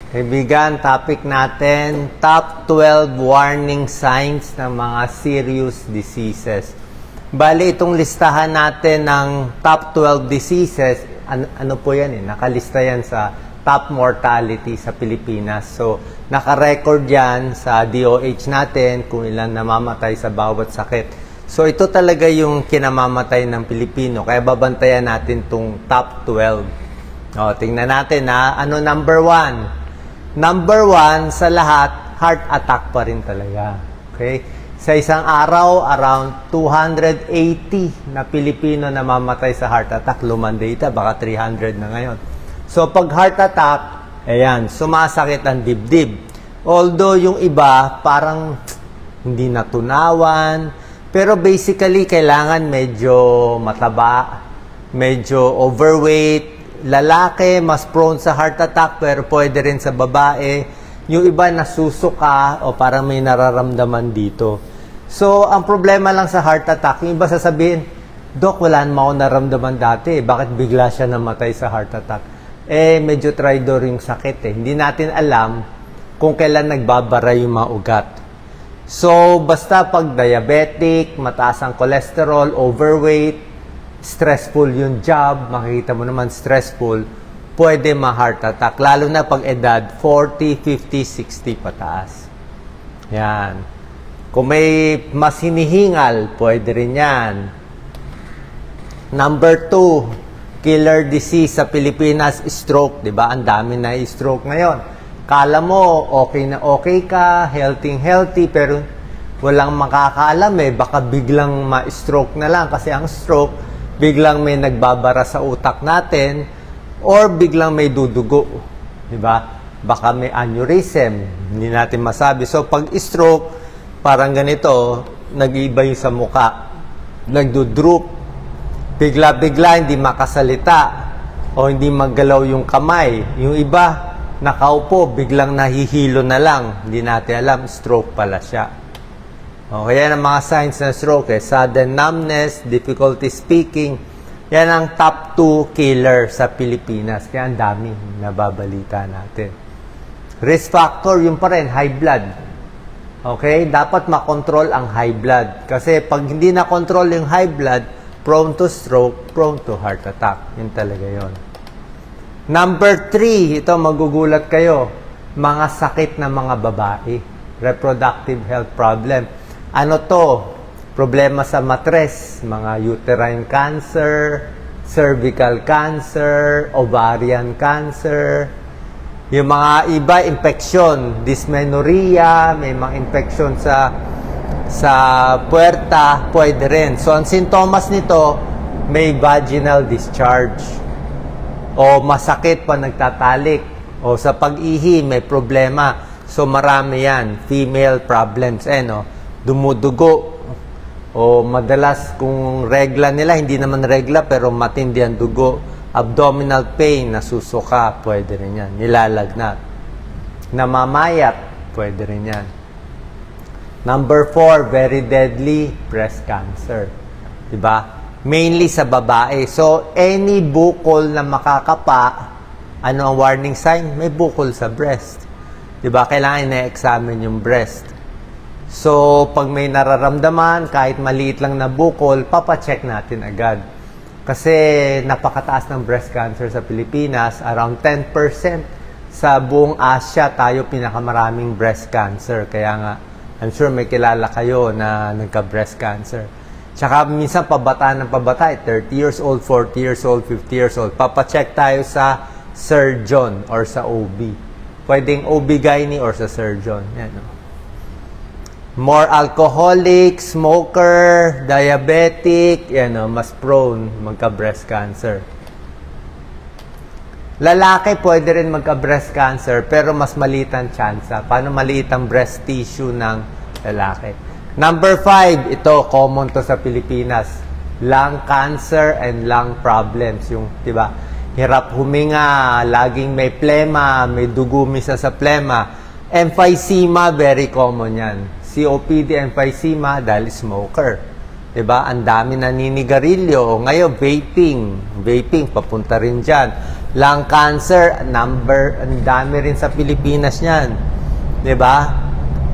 Kaibigan, topic natin, top 12 warning signs ng mga serious diseases. Bali, itong listahan natin ng top 12 diseases, ano po yan nakalista yan sa top mortality sa Pilipinas. So, naka-record yan sa DOH natin kung ilan namamatay sa bawat sakit. So, ito talaga yung kinamamatay ng Pilipino. Kaya babantayan natin itong top 12. O, tingnan natin ano number 1? Number 1 sa lahat, heart attack pa rin talaga. Okay? Sa isang araw, around 280 na Pilipino namamatay sa heart attack. Lumang data, baka 300 na ngayon. So, pag heart attack, ayan, sumasakit ang dibdib. Although, yung iba, parang hindi natunawan. Pero basically, kailangan medyo mataba, medyo overweight. Lalaki, mas prone sa heart attack, pero pwede rin sa babae. Yung iba nasusuka o parang may nararamdaman dito. So, ang problema lang sa heart attack, yung iba sasabihin, Dok, wala naman ako naramdaman dati. Bakit bigla siya namatay sa heart attack? Medyo traitor yung sakit Hindi natin alam kung kailan nagbabara yung mga ugat. So, basta pag diabetic, mataas ang cholesterol, overweight, stressful yung job, makikita mo naman stressful, pwede ma-heart attack. Lalo na pag edad 40, 50, 60 pataas. Yan. Kung may mas hinihingal, pwede rin yan. Number 2, killer disease sa Pilipinas, stroke. Diba? Ang dami na stroke ngayon. Kala mo, okay na okay ka, healthy, pero walang makakaalam baka biglang ma-stroke na lang. Kasi ang stroke, biglang may nagbabara sa utak natin or biglang may dudugo. Diba? Baka may aneurysm. Hindi natin masabi. So, pag stroke, parang ganito, nag-iiba yung sa muka. Nagdudroop. Bigla-bigla, hindi makasalita. O hindi maggalaw yung kamay. Yung iba, nakaupo, biglang nahihilo na lang. Hindi natin alam, stroke pala siya. Kaya ang mga signs ng stroke, sudden numbness, difficulty speaking, yan ang top 2 killer sa Pilipinas. Kaya ang dami nababalita natin. Risk factor, yung pa rin, high blood. Okay? Dapat makontrol ang high blood. Kasi pag hindi na-control yung high blood, prone to stroke, prone to heart attack. Yun talaga yun. Number 3, ito magugulat kayo, mga sakit ng mga babae. Reproductive health problem. Ano to? Problema sa matres, mga uterine cancer, cervical cancer, ovarian cancer. Yung mga iba, infection, dysmenorrhea, may mga infection sa puwerta, pwede rin. So, ang sintomas nito, may vaginal discharge. O masakit pa nagtatalik. O sa pag-ihi, may problema. So, marami yan. Female problems. Dumudugo. O madalas kung regla nila, hindi naman regla pero matindi ang dugo. Abdominal pain, nasusuka, pwede rin yan. Nilalagnat. Namamayat, pwede rin yan. Number 4, very deadly, breast cancer. Diba? Mainly sa babae. So, any bukol na makakapa, ano ang warning sign? May bukol sa breast. Diba? Kailangan na-examine yung breast. So, pag may nararamdaman, kahit maliit lang na bukol, papacheck natin agad. Kasi napakataas ng breast cancer sa Pilipinas, around 10% sa buong Asia, tayo pinakamaraming breast cancer. Kaya nga, I'm sure may kilala kayo na nagka-breast cancer. Tsaka minsan pabata ng pabata, 30 years old, 40 years old, 50 years old. Papacheck tayo sa surgeon or sa OB. Pwedeng OB-GYN or sa surgeon. Yan, More alcoholic, smoker, diabetic, mas prone magka-breast cancer. Lalaki pwede rin magka-breast cancer pero mas maliit ang tsansa. Paano maliit ang breast tissue ng lalaki? Number 5, ito common to sa Pilipinas. Lung cancer and lung problems. Yung, diba, hirap huminga, laging may plema, may dugo misa sa plema. Emphysema, very common yan. COPD, emphysema dahil smoker. Diba? Ang dami naninigarilyo. Ngayon, vaping. Vaping, papunta rin dyan. Lung cancer, ang dami rin sa Pilipinas niyan. 'Di ba?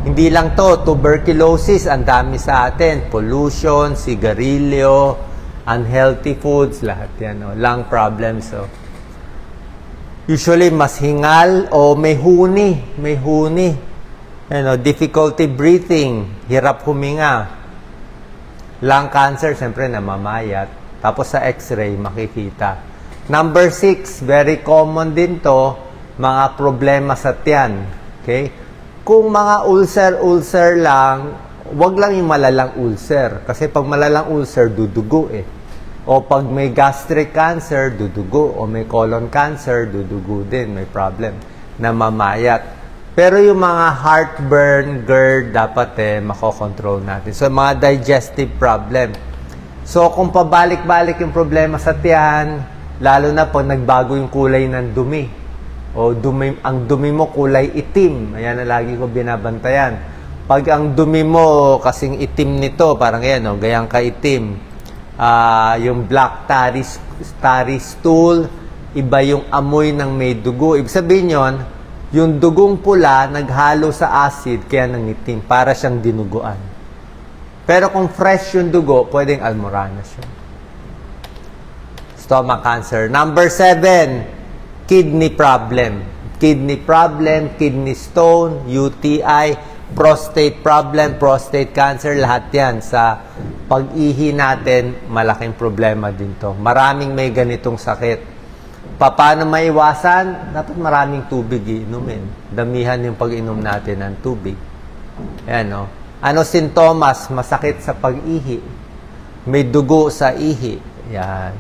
Hindi lang to, tuberculosis, ang dami sa atin. Pollution, sigarilyo, unhealthy foods, lahat yan. Lung problems. Usually, mas hingal o may huni. May huni. Difficulty breathing, hirap huminga. Lung cancer, siyempre namamayat. Tapos sa x-ray, makikita. Number 6, very common din to, mga problema sa tiyan. Okay? Kung mga ulcer lang, wag lang yung malalang ulcer. Kasi pag malalang ulcer, dudugo eh. O pag may gastric cancer, dudugo. O may colon cancer, dudugo din. May problem. Namamayat. Pero yung mga heartburn, GERD, dapat makokontrol natin. So, mga digestive problem. So, kung pabalik-balik yung problema sa tiyan, lalo na pag nagbago yung kulay ng dumi. O ang dumi mo kulay itim. Ayan na lagi ko binabantayan. Pag ang dumi mo kasing itim nito, parang yan, gayang kaitim. Yung black tarry stool, iba yung amoy ng may dugo. Ibig sabihin yun, yung dugong pula naghalo sa acid kaya nangitim para siyang dinuguan. Pero kung fresh yung dugo, pwedeng almoranas yun. Stomach cancer. Number 7, kidney problem. Kidney problem, kidney stone, UTI, prostate problem, prostate cancer, lahat yan. Sa pag-ihi natin, malaking problema din to. Maraming may ganitong sakit. Paano maiwasan? Dapat maraming tubig iinumin. Damihan yung pag-inom natin ng tubig. Ayan, Ano sintomas? Masakit sa pag-ihi. May dugo sa ihi. Yan.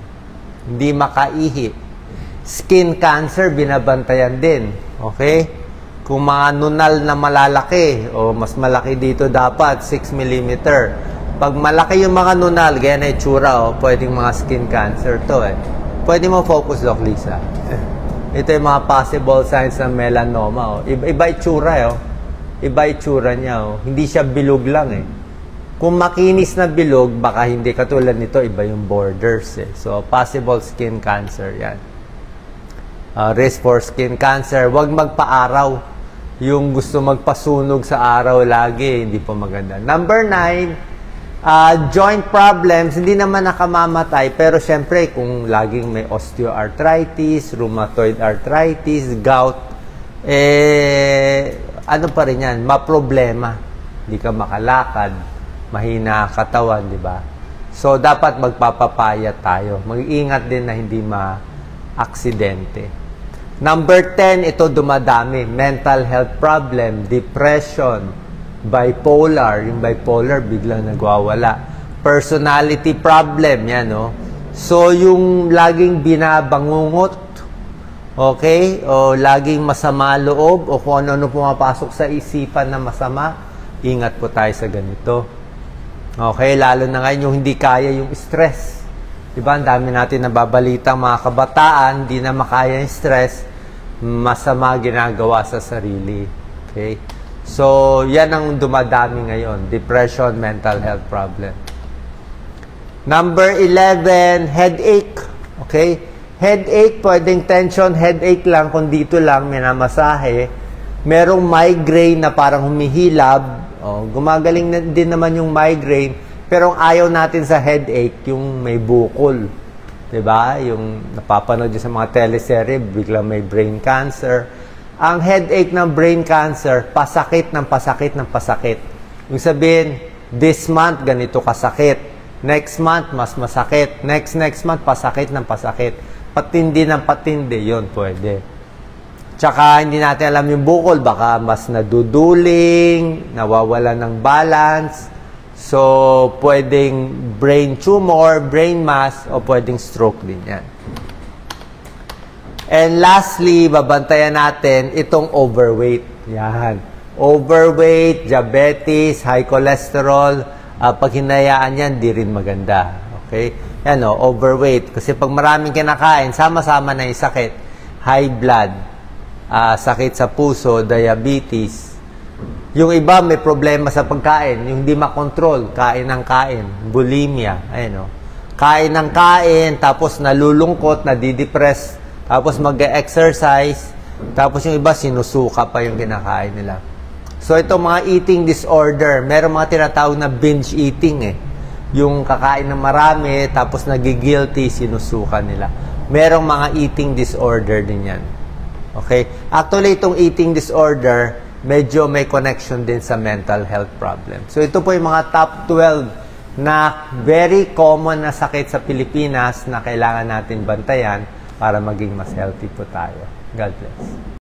Hindi makaihi. Skin cancer, binabantayan din. Okay? Kung mga nunal na malalaki, o mas malaki dito dapat, 6 mm. Pag malaki yung mga nunal, gaya na itsura, pwedeng mga skin cancer to Pwede mo focus, Doc Lisa. Ito yung mga possible signs ng melanoma. Iba itsura, Iba itsura niya, Hindi siya bilog lang, Kung makinis na bilog, baka hindi. Katulad nito, iba yung borders, So, possible skin cancer, yan. Risk for skin cancer. Huwag magpa-araw. Yung gusto magpasunog sa araw lagi, hindi po maganda. Number 9, joint problems, hindi naman nakamamatay, pero syempre kung laging may osteoarthritis, rheumatoid arthritis, gout, ano pa rin yan, maproblema. Hindi ka makalakad, mahina katawan, di ba? So, dapat magpapapaya tayo. Mag-iingat din na hindi ma-aksidente. Number 10, ito dumadami, mental health problem, depression, bipolar, yung bipolar biglang nagwawala. Personality problem, yan, So, yung laging binabangungot, okay? O laging masama loob, o kung ano-ano pumapasok sa isipan na masama, ingat po tayo sa ganito. Okay? Lalo na ngayon yung hindi kaya yung stress. Diba? Ang dami natin nababalitang mga kabataan, hindi na makaya yung stress, masama ginagawa sa sarili. Okay? So, yan ang dumadami ngayon. Depression, mental health problem. Number 11, headache. Okay? Headache, pwedeng tension headache lang kung dito lang, minamasahe. Merong migraine na parang humihilab. Gumagaling din naman yung migraine. Pero ang ayaw natin sa headache, yung may bukol. Diba? Yung napapanood nyo sa mga teleserye, biglang may brain cancer. Ang headache ng brain cancer, pasakit ng pasakit ng pasakit. Yung sabihin, this month, ganito kasakit. Next month, mas masakit. Next month, pasakit ng pasakit. Patindi ng patindi, yun pwede. Tsaka, hindi natin alam yung bukol, baka mas naduduling, nawawala ng balance. So, pwedeng brain tumor, brain mass, o pwedeng stroke din yan. And lastly, babantayan natin itong overweight. Yan. Overweight, diabetes, high cholesterol. Pag hinayaan yan, di rin maganda. Okay? Yan overweight. Kasi pag maraming kinakain, sama-sama na yung sakit. High blood, sakit sa puso, diabetes. Yung iba may problema sa pagkain. Yung hindi makontrol, kain ng kain. Bulimia. Ayan, Kain ng kain, tapos nalulungkot, nadidepress tapos mag-exercise, tapos yung iba sinusuka pa yung kinakain nila. So ito mga eating disorder, meron mga tinatawag na binge eating yung kakain ng marami, tapos nagigilty, sinusuka nila. Merong mga eating disorder din yan. Okay? Actually, itong eating disorder, medyo may connection din sa mental health problem. So ito po yung mga top 12 na very common na sakit sa Pilipinas na kailangan natin bantayan para maging mas healthy po tayo. God bless.